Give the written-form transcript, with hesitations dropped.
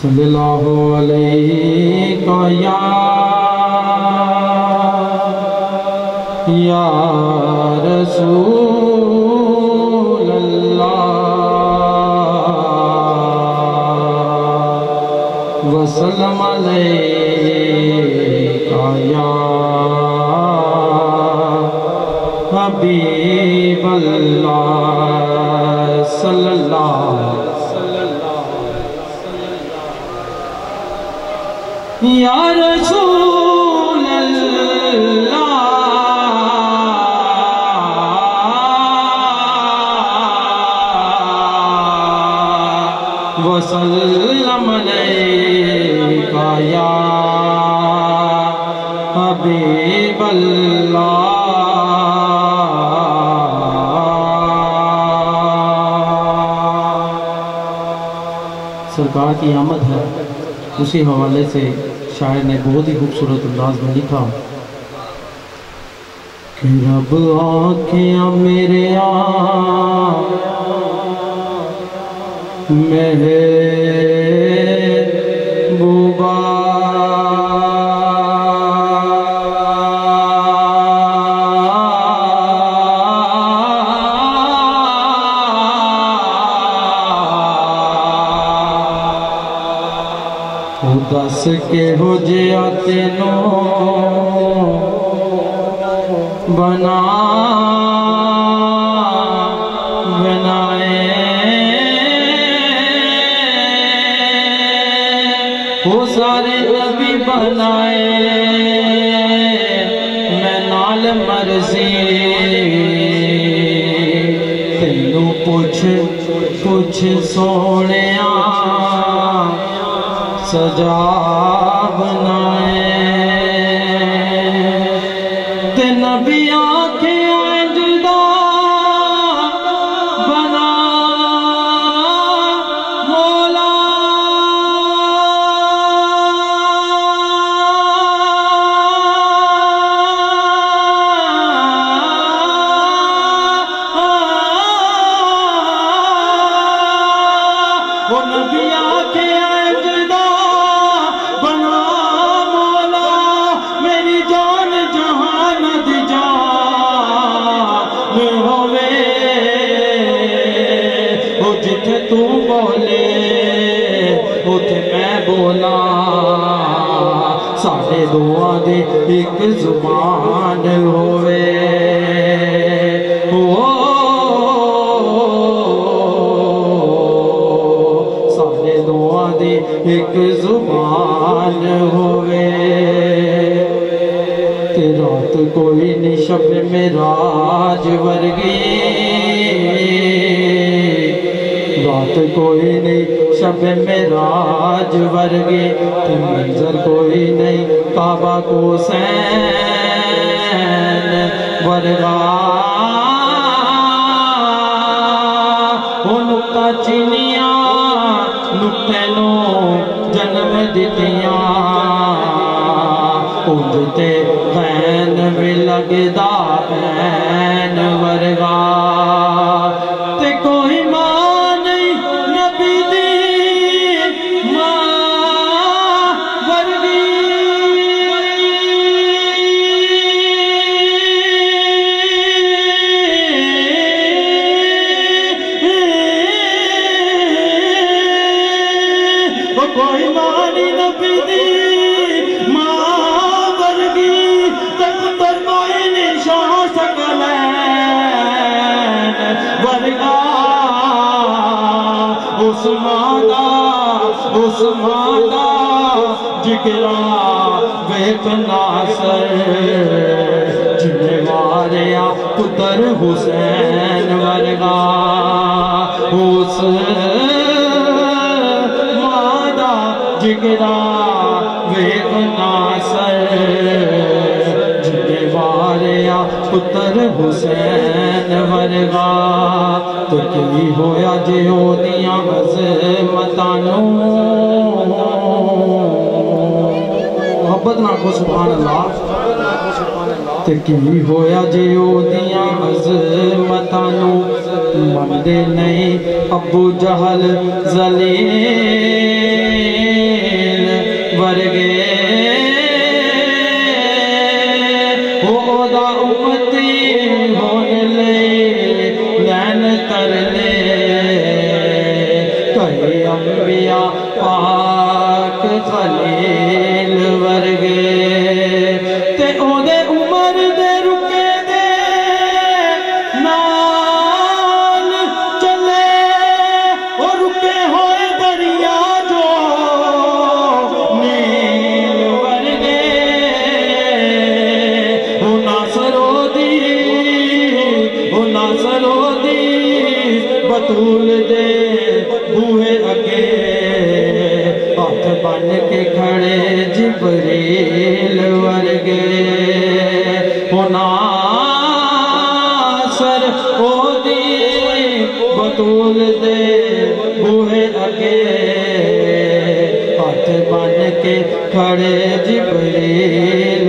صلی اللہ علیہ یا رسول اللہ وسلم علیہ یا حبیب اللہ صلی اللہ یا رسول اللہ وسلم علیک یا حبیب اللہ سرکار کی آمد ہے، اسی حوالے سے شاعر نے بہت ہی خوبصورت انداز میں لکھا کہ رب آنکھیں میرے محبوبہ دس کے ہو جیا تینوں بنائے وہ سارے نبی بنائے میں نال مرضی تینوں پوچھ سونے سجا بنائے تے نبی آنکھیں جدا بنا مولا وہ نبی آنکھیں تو بولے اتھے میں بولا ساڑھے دعا دے ایک زبان ہوئے ساڑھے دعا دے ایک زبان ہوئے تے رات کوئی نہیں شب معراج ورگی رات کوئی نہیں شب معراج ورگی تے منظر کوئی نہیں کعبہ کو حسین ورگا وہ نکتہ چینیاں نکتے نو جنم دیتیاں اندھتے بین بھی لگدا بین ورگا تے کوئی کوئی مانی نبی دی ماں ورگی تک پر کوئی نشان سکلین ورگا اس مادہ جگرا بیت ناصر جنہیں واریا پتر حسین ورگا اس جگرا ویک ناصر جنہیں واریا پتر حسین ورگا تو کی ہویا جیو دیاں عظمتانوں محبت نہ کو سبحان اللہ تو کی ہویا جیو دیاں عظمتانوں مندے نہیں ابو جہل ذلیل انبیاء پاک خلیل ورگے تے او دے عمر دے رکے دے نال چلے او رکے ہوئے دریا جو نیل ورگے او ناصرو دی بطول دے بوہے اگے ہاتھ بن کے کھڑے جبریل ورگے او ناصر او دی بطول دے بوہے اگے ہاتھ بن کے کھڑے جبریل